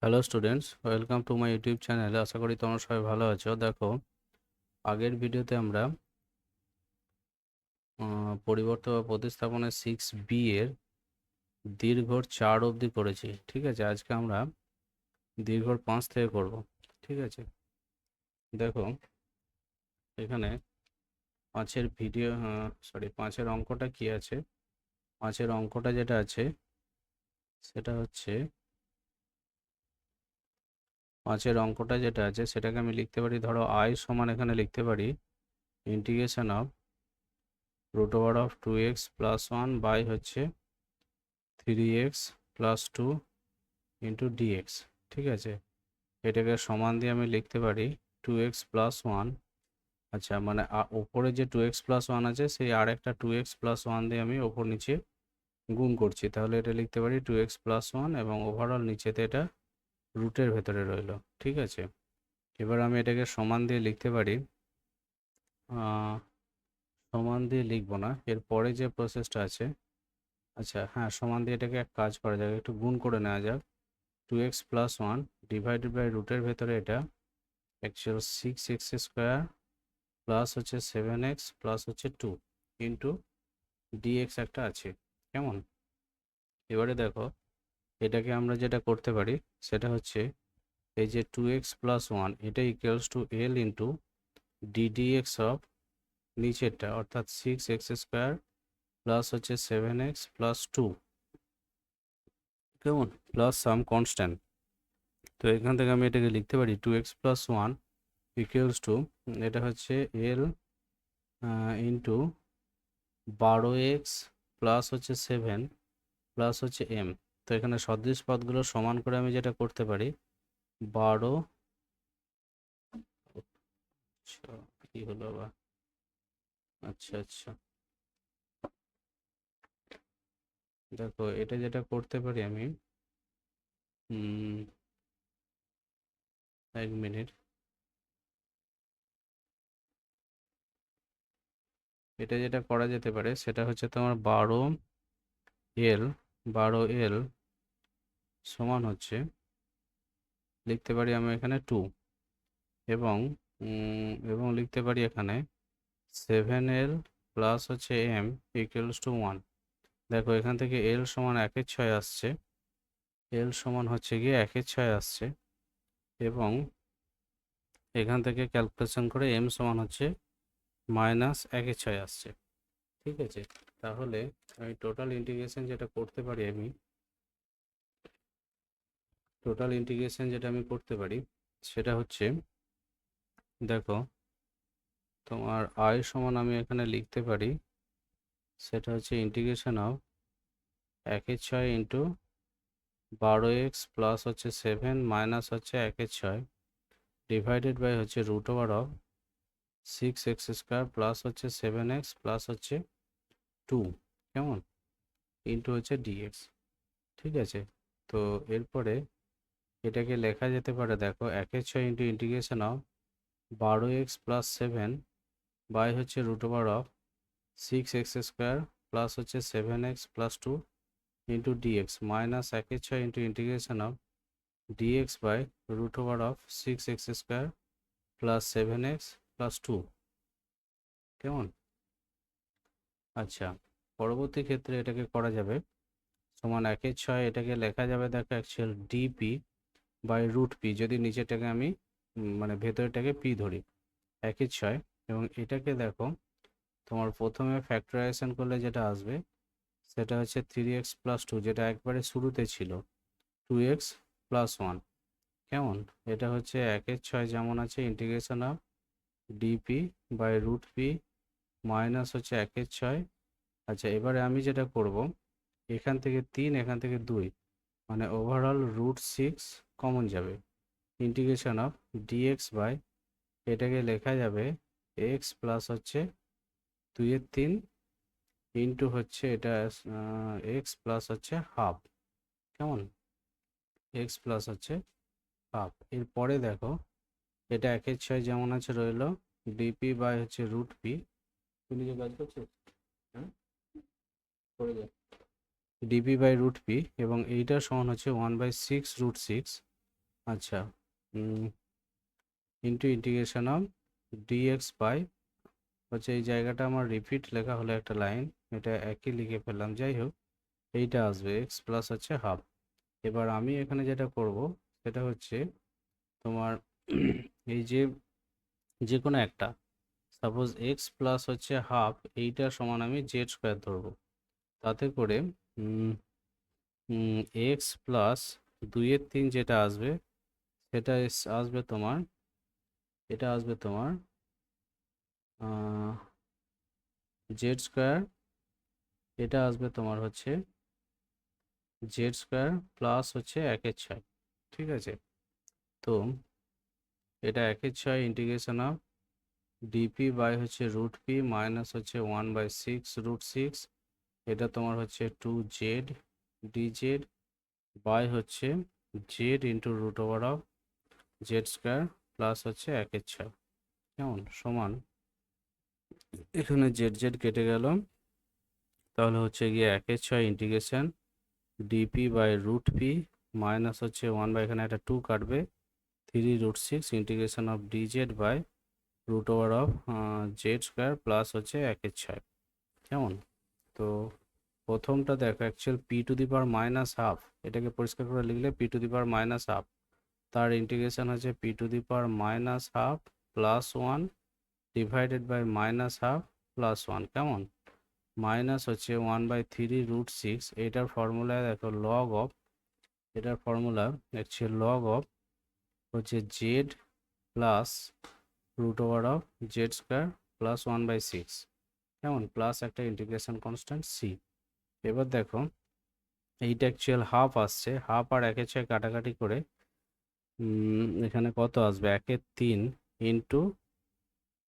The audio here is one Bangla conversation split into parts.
Hello students, welcome to my YouTube channel. আশা করি তোমরা সবাই ভালো আছো। দেখো, আগের ভিডিওতে আমরা পরিবর্তন বা প্রতিস্থাপনের 6B এর দীর্ঘর 4 অবধি করেছি। ঠিক আছে, আজকে আমরা দীর্ঘর 5 থেকে করব। ঠিক আছে, দেখো এখানে 5-এর অঙ্কটা কি আছে। 5-এর অঙ্কটা যেটা আছে সেটা হচ্ছে 5-এর অঙ্কটা সেটাকে আমি লিখতে পারি, ধরো I সমান এখানে লিখতে পারি ইন্টিগ্রেশন অফ √2x + 1 বাই হচ্ছে 3x + 2 ইন্টু dx। ঠিক আছে, এটাকে সমান দিয়ে আমি লিখতে পারি 2x + 1। আচ্ছা, মানে ওপরে যে 2x + 1 আছে সেই আর একটা 2x + 1 দিয়ে আমি ওপর নিচে গুণ করছি, তাহলে এটা লিখতে পারি 2x + 1 এবং ওভারঅল নিচেতে এটা রুটের ভেতরে রইলো। ঠিক আছে, এবার আমি এটাকে সমান দিয়ে লিখতে পারি, সমান দিয়ে লিখবো না, এরপরে যে প্রসেসটা আছে। আচ্ছা হ্যাঁ, সমান দিয়ে এটাকে এক কাজ করা যাক, একটু গুণ করে নেওয়া যাক। 2x + 1 ডিভাইডেড বাই রুটের ভেতরে এটা অ্যাকচুয়াল 6x² প্লাস হচ্ছে 7x প্লাস হচ্ছে 2 ইন্টু dx একটা আছে। কেমন? এবারে দেখো, এটাকে আমরা যেটা করতে পারি সেটা হচ্ছে এই যে 2x + 1 এটা equals to l into ddx of নিচেরটা, অর্থাৎ 6x² প্লাস হচ্ছে 7x প্লাস 2। কেমন? প্লাস সাম কনস্ট্যান্ট। তো এখান থেকে আমি এটাকে লিখতে পারি 2x + 1 ইকুয়ালস টু, এটা হচ্ছে l ইন্টু 12x প্লাস হচ্ছে 7 প্লাস হচ্ছে m। তো এখানে সদৃশ পদগুলো সমান করে আমি যেটা করতে পারি 12, আচ্ছা কি হলো আবার, আচ্ছা আচ্ছা দেখো এটা যেটা করতে পারি আমি, এক মিনিট, এটা যেটা করা যেতে পারে সেটা হচ্ছে তোমার 12l সমান হচ্ছে, লিখতে পারি আমি এখানে 2 এবং লিখতে পারি এখানে 7l প্লাস হচ্ছে m ইকুয়ালস টু 1। দেখো এখান থেকে l সমান 1/6 আসছে, l সমান হচ্ছে গিয়ে 1/6 আসছে এবং এখান থেকে ক্যালকুলেশন করে m সমান হচ্ছে -1/6 আসছে। ঠিক আছে, তাহলে আমি টোটাল ইন্টিগ্রেশন যেটা করতে পারি সেটা হচ্ছে, দেখো তোমার I সমান আমি এখানে লিখতে পারি সেটা হচ্ছে integration of 1/6 into 12x plus হচ্ছে 7 মাইনাস হচ্ছে 1/6 ডিভাইডেড বাই হচ্ছে √অফ 6x² প্লাস হচ্ছে 7x প্লাস হচ্ছে 2। কেমন? ইন্টু হচ্ছে dx। ঠিক আছে, তো এরপরে এটাকে লেখা যেতে পারে, দেখো 1/6 into integration of 12x plus 7 by হচ্ছে √অফ 6x² প্লাস হচ্ছে 7x plus 2 into dx minus 1/6 into integration of dx by √অফ 6x² প্লাস 7x প্লাস 2। কেমন? আচ্ছা, পরবর্তী ক্ষেত্রে এটাকে করা যাবে সমান 1/6, এটাকে লেখা যাবে দেখো অ্যাকচুয়াল ডিপি বাই √p, যদি নিচেরটাকে আমি মানে ভেতরটাকে p ধরি 1/6, এবং এটাকে দেখো তোমার প্রথমে ফ্যাক্টরাইজেশন করলে যেটা আসবে সেটা হচ্ছে 3x প্লাস 2, যেটা একবারে শুরুতে ছিল 2x প্লাস 1। কেমন? এটা হচ্ছে 1/6 যেমন আছে integration of dp by √p minus হচ্ছে 1/6। আচ্ছা, এবারে আমি যেটা করব, এখান থেকে 3 এখান থেকে 2, মানে ওভারঅল √6 কমন যাবে, ইন্টিগ্রেশন অফ dx বাই এটাকে লেখা যাবে x প্লাস হচ্ছে 2/3 ইন্টু হচ্ছে এটা x প্লাস হচ্ছে হাফ। কেমন? x প্লাস হচ্ছে হাফ। এরপরে দেখো এটা 1/6 যেমন আছে রইলো ডিপি বাই হচ্ছে √p। তুমি যে কাজ করছো, হ্যাঁ করে যাও, ডিপি বাই √p এবং এইটার সমান হচ্ছে 1/6 √6 আচ্ছা, into integration of dx by হচ্ছে এই জায়গাটা আমার রিপিট লেখা হলো একটা লাইন, এটা একই লিখে ফেললাম। যাই হোক, এইটা আসবে এক্স প্লাস হচ্ছে হাফ। এবার আমি এখানে যেটা করব সেটা হচ্ছে তোমার এই যে কোনো একটা, সাপোজ এক্স প্লাস হচ্ছে হাফ, এইটা সমান আমি জেড স্কোয়ার ধরবো। তাতে করে এক্স প্লাস 2/3 যেটা আসবে সেটা আসবে তোমার, এটা আসবে তোমার জেড স্কোয়ার, এটা আসবে তোমার হচ্ছে জেড স্কোয়ার প্লাস হচ্ছে 1/6। ঠিক আছে, তো এটা 1/6 ইন্টিগ্রেশন অফ ডিপি বাই হচ্ছে রুট পি মাইনাস হচ্ছে 1/6 √6, এটা তোমার হচ্ছে 2z dz বাই হচ্ছে z into root over of z square plus হচ্ছে 1/6। কেমন, সমান এখানে জেড জেড কেটে গেল, তাহলে হচ্ছে গিয়ে 1/6 integration dp by root p minus হচ্ছে 1 বাই এখানে একটা 2 কাটবে 3 √6 integration of dz by root over of z square plus হচ্ছে 1/6। কেমন, তো প্রথমটা দেখো actual p to the power minus half, এটাকে পরিষ্কার করে লিখলে p to the power minus half, তার ইন্টিগ্রেশন হচ্ছে p to the power minus half plus 1 divided by minus half plus 1। কেমন, মাইনাস হচ্ছে 1/3 √6, এটার ফর্মুলা দেখো লগ অফ, এটার ফর্মুলা অ্যাকচুয়াল লগ অফ হচ্ছে z plus root over of z square plus 1/6। কেমন, প্লাস একটা ইন্টিগ্রেশন কনস্ট্যান্ট সি। এবার দেখো এইটা অ্যাকচুয়াল হাফ আসছে, হাফ আর 1/6 কাটাকাটি করে এখানে কত আসবে, 1/3 into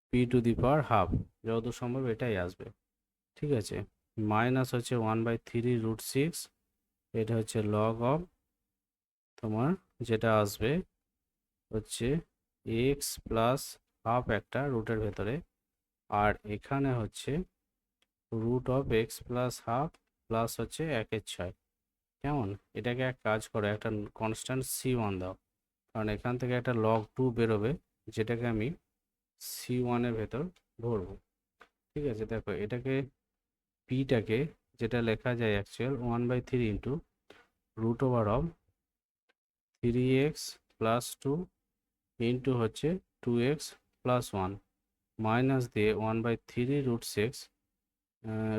P to the power half, যতদূর সম্ভব এটাই আসবে। ঠিক আছে, মাইনাস হচ্ছে 1/3 √6, এটা হচ্ছে লগ অফ তোমার যেটা আসবে হচ্ছে এক্স প্লাস হাফ একটা রুটের ভেতরে, আর এখানে হচ্ছে root of x plus half plus হচ্ছে 1/6। কেমন, এটাকে এক কাজ করো, একটা কনস্ট্যান্ট c1 দাও, কারণ এখান থেকে একটা লগ 2 বেরোবে, যেটাকে আমি c1-এর ভেতর ধরবো। ঠিক আছে, দেখো এটাকে পিটাকে যেটা লেখা যায় actual 1/3 into root over of 3x plus 2 into হচ্ছে 2x প্লাস 1 মাইনাস দিয়ে 1/3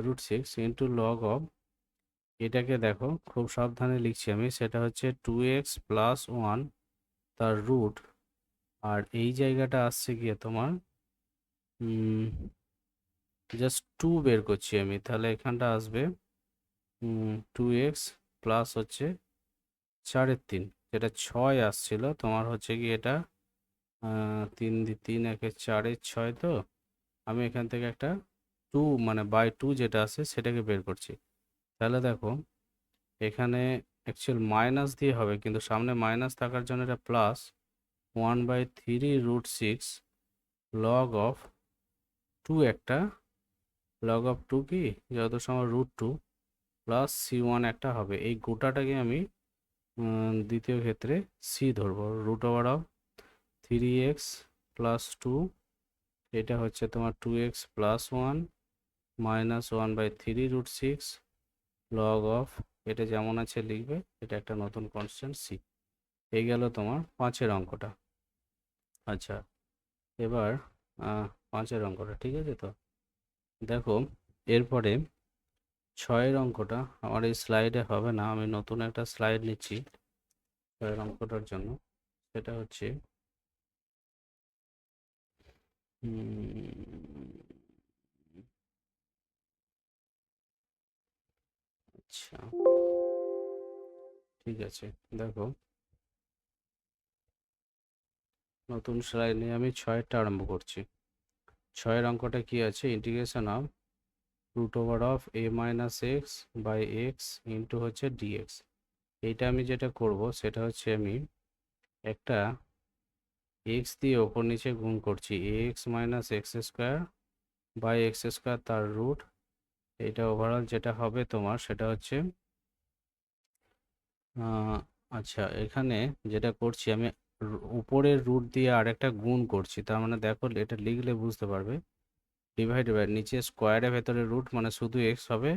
√6 ইন্টু লগ অফ, এটাকে দেখো খুব সাবধানে লিখছি আমি, সেটা হচ্ছে 2x প্লাস 1 তার রুট, আর এই জায়গাটা আসছে গিয়ে তোমার জাস্ট 2 বের করছি আমি, তাহলে এখানটা আসবে 2x প্লাস হচ্ছে 3.5, যেটা 6 আসছিল তোমার হচ্ছে কি এটা 3 × 3 = 4, 6, তো আমি এখান থেকে একটা 2 মানে বাই 2 যেটা আছে সেটাকে বের করছি। তাহলে দেখো এখানে অ্যাকচুয়াল মাইনাস দিয়ে হবে, কিন্তু সামনে মাইনাস থাকার জন্য এটা প্লাস 1/3 √6 লগ অফ 2, একটা লগ অফ 2 কি যত সময় √2 প্লাস c1 একটা হবে। এই গোটাটাকে আমি দ্বিতীয় ক্ষেত্রে সি ধরবো, root over of 3x plus 2, এটা হচ্ছে তোমার 2x plus 1 minus 1/3 √6 log of, এটা যেমন আছে লিখবে, এটা একটা নতুন কনস্ট্যান্ট সি। এই গেল তোমার 5-এর অঙ্কটা। আচ্ছা, এবার 5-এর অঙ্কটা ঠিক আছে তো, দেখো এরপরে 6-এর অঙ্কটা আমার এই স্লাইডে হবে না, আমি নতুন একটা স্লাইড নিচ্ছি 6-এর অঙ্কটার জন্য, সেটা হচ্ছে আচ্ছা ঠিক আছে, দেখো নতুন স্লাইড নিয়ে আমি 6-এরটা আরম্ভ করছি। 6-এর অঙ্কটা কি আছে, integration of root over of a minus x by x into হচ্ছে ডিএক্স। এইটা আমি যেটা করব সেটা হচ্ছে আমি একটা এক্স দিয়ে ওপর নিচে গুণ করছি, x minus x square by x square তার রুট, এইটা ওভারঅল যেটা হবে তোমার সেটা হচ্ছে আচ্ছা, এখানে যেটা করছি আমি উপরের রুট দিয়ে আরেকটা গুণ করছি, তার মানে দেখো এটা লিখলে বুঝতে পারবে, ডিভাইড বাই নিচে স্কোয়ারের ভেতরে রুট মানে শুধু এক্স হবে,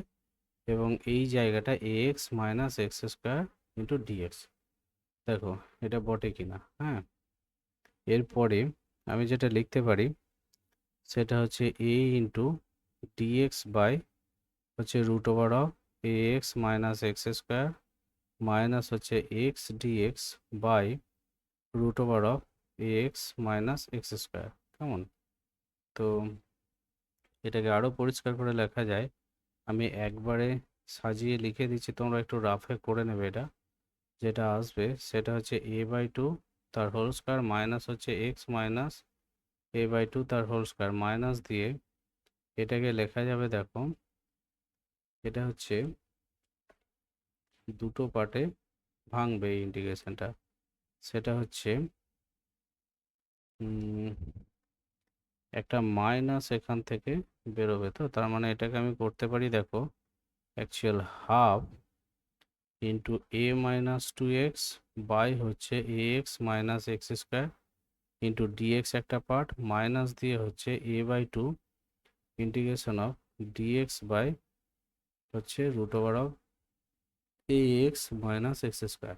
এবং এই জায়গাটা x minus x square into dx. দেখো এটা বটে কিনা। হ্যাঁ, এরপরে আমি যেটা লিখতে পারি সেটা হচ্ছে এ ইন্টু ডিএক্স বাই হচ্ছে root over of a x minus x square minus হচ্ছে x dx by root over of a x minus x square. কেমন? তো এটাকে আরও পরিষ্কার করে লেখা যায়, আমি একবারে সাজিয়ে লিখে দিচ্ছি, তোমরা একটু রাফে করে নেবে। এটা যেটা আসবে সেটা হচ্ছে এ বাই টু তার হোল স্কোয়ার মাইনাস হচ্ছে x minus a by two তার হোল স্কোয়ার মাইনাস দিয়ে এটাকে লেখা যাবে, দেখো এটা হচ্ছে দুটো পার্টে ভাঙবে এই ইন্টিগ্রেশনটা। সেটা হচ্ছে একটা মাইনাস এখান থেকে বেরোবে, তো তার মানে এটাকে আমি করতে পারি, দেখো actual half into a minus two x by হচ্ছে a x minus x square into dx একটা পার্ট মাইনাস দিয়ে হচ্ছে a by two integration of dx by হচ্ছে root over of a x minus x square.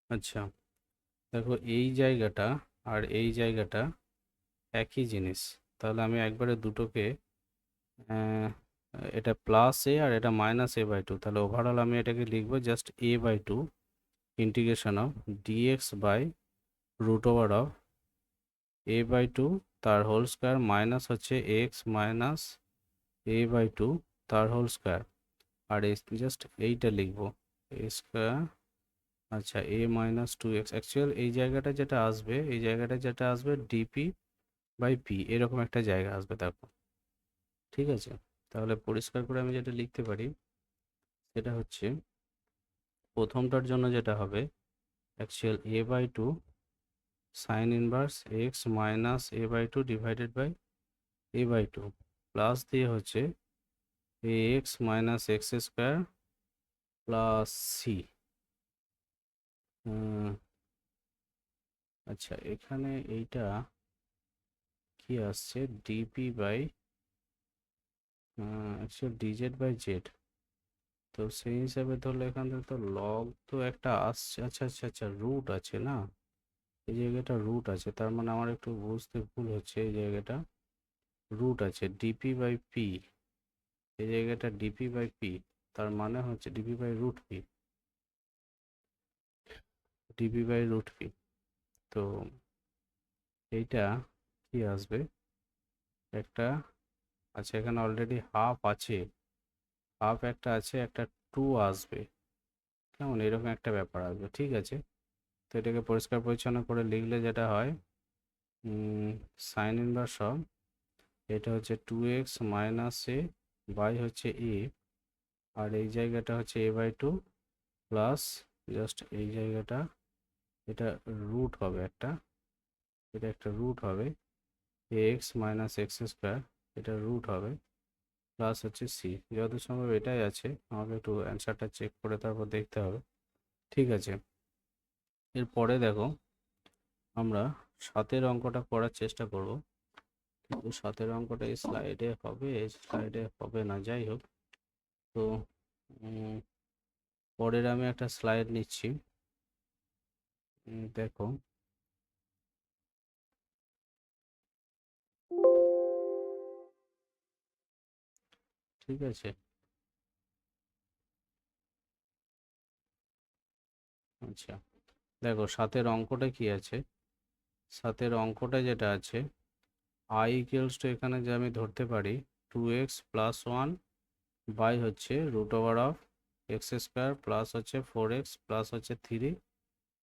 আচ্ছা, দেখো এই জায়গাটা আর এই জায়গাটা একই জিনিস, তাহলে আমি একবারে দুটোকে এটা প্লাস এ আর এটা মাইনাস এ বাই টু, তাহলে ওভারঅল আমি এটাকে লিখবো just a by two integration of dx by root over of a by two তার হোল স্কোয়ার মাইনাস হচ্ছে x minus a by two তার হোল স্কোয়ার, আর জাস্ট এইটা লিখবো এ স্কোয়ার। আচ্ছা, a minus two x actual এই জায়গাটা যেটা আসবে, এই জায়গাটা যেটা আসবে ডিপি বাই পি এরকম একটা জায়গা আসবে, দেখো ঠিক আছে। তাহলে পরিষ্কার করে আমি যেটা লিখতে পারি সেটা হচ্ছে প্রথমটার জন্য যেটা হবে actual a by two sine inverse x minus a by two divided by a by two plus দিয়ে হচ্ছে a x minus x square plus c. আচ্ছা, এখানে এইটা কি আসছে dp by actual dz by z, তো সেই হিসাবে ধরলে এখান থেকে তো লগ তো একটা আসছে। আচ্ছা আচ্ছা আচ্ছা, রুট আছে না, এই জায়গাটা রুট আছে, তার মানে আমার একটু বুঝতে ভুল হচ্ছে, এই জায়গাটা রুট আছে ডিপি বাই পি, এই জায়গাটা ডিপি বাই পি, তার মানে হচ্ছে dp by root p, dp by root p. তো এইটা কি আসবে একটা, আচ্ছা এখানে অলরেডি হাফ আছে, হাফ একটা আছে, একটা টু আসবে, কেমন এরকম একটা ব্যাপার আসবে, ঠিক আছে। তো এটাকে পরিষ্কার পরিচ্ছন্ন করে লিখলে যেটা হয় সাইন ইনভার্স অফ এটা হচ্ছে two x minus a by হচ্ছে এ, আর এই জায়গাটা হচ্ছে a by two plus just এই জায়গাটা এটা রুট হবে একটা, এটা একটা রুট হবে এ এক্স মাইনাস এক্স স্কোয়ার, এটা রুট হবে প্লাস হচ্ছে সি, যত সম্ভব এটাই আছে, আমাকে একটু অ্যান্সারটা চেক করে তারপর দেখতে হবে, ঠিক আছে। এরপরে দেখো আমরা সাতের অঙ্কটা করার চেষ্টা করব, কিন্তু সাতের অঙ্কটা এই স্লাইডে হবে, এই স্লাইডে হবে না, যাই হোক। তো পরের আমি একটা স্লাইড নিচ্ছি, দেখো ঠিক আছে। আচ্ছা, দেখো সাতের অঙ্কটা কি আছে, সাতের অঙ্কটা যেটা আছে আই ইকুয়ালস টু এখানে যে আমি ধরতে পারি two x plus one by হচ্ছে root over of x square plus হচ্ছে ফোর এক্স প্লাস হচ্ছে থ্রি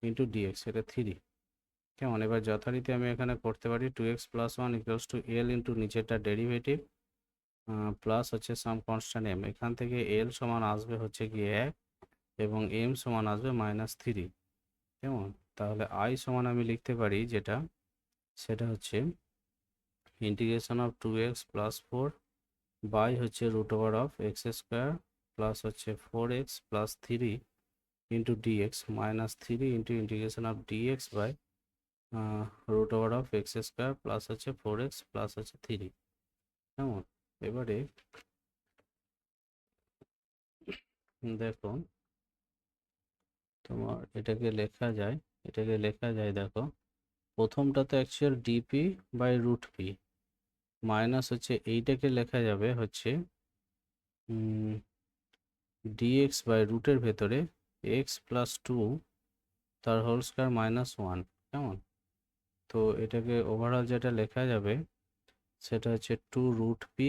ইন্টু ডিএক্স, এটা থ্রি, কেমন? এবার যথারীতি আমি এখানে করতে পারি two x plus one equals to l into নিচেরটা ডেরিভেটিভ প্লাস হচ্ছে সাম কনস্ট্যান্ট এম, এখান থেকে এল সমান আসবে হচ্ছে গিয়ে এক এবং এম সমান আসবে মাইনাস থ্রি, কেমন? তাহলে আই সমান আমি লিখতে পারি যেটা সেটা হচ্ছে integration of two x plus four by হচ্ছে root over of x square plus হচ্ছে four x plus three into dx minus 3 into integration of dx by root over of x square plus হচ্ছে 4x প্লাস হচ্ছে 3। কেমন? এবারে দেখো তোমার এটাকে লেখা যায় দেখো প্রথমটা তো actual dp by root p minus হচ্ছে এইটাকে লেখা যাবে হচ্ছে ডিএক্স বাই রুটের ভেতরে এক্স প্লাস 2 তার হোল স্কোয়ার মাইনাস 1। কেমন? তো এটাকে ওভারঅল যেটা লেখা যাবে সেটা হচ্ছে 2 রুট পি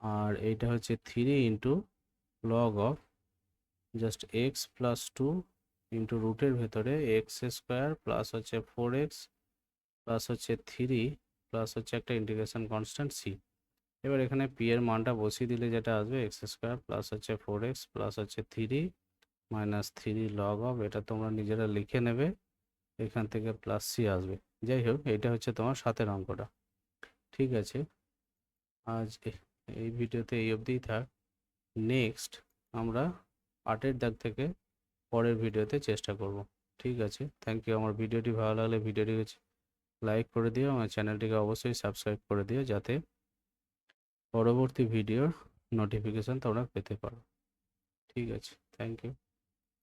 আর এইটা হচ্ছে 3 into log of just x plus 2 into রুটের ভেতরে এক্স স্কোয়ার প্লাস হচ্ছে 4x প্লাস হচ্ছে 3 প্লাস হচ্ছে একটা ইন্টিগ্রেশন কনস্ট্যান্ট সি। এবার এখানে পি এর মানটা বসিয়ে দিলে যেটা আসবে এক্স স্কোয়ার প্লাস হচ্ছে 4x প্লাস হচ্ছে 3 মাইনাস 3 লগ অফ, এটা তোমরা নিজেরা লিখে নেবে, এখান থেকে প্লাস সি আসবে। যাই হোক, এটা হচ্ছে তোমার 7 অঙ্কটা। ঠিক আছে, আজ এই ভিডিওতে এই অবধিই থাক। নেক্সট আমরা 8 দাগ থেকে পরের ভিডিওতে চেষ্টা করব। ঠিক আছে, থ্যাংক ইউ। আমার ভিডিওটি ভালো লাগলে ভিডিওটিকে লাইক করে দিও, আমার চ্যানেলটিকে অবশ্যই সাবস্ক্রাইব করে দিও যাতে পরবর্তী ভিডিওর নোটিফিকেশান তোমরা পেতে পারো। ঠিক আছে, থ্যাংক ইউ।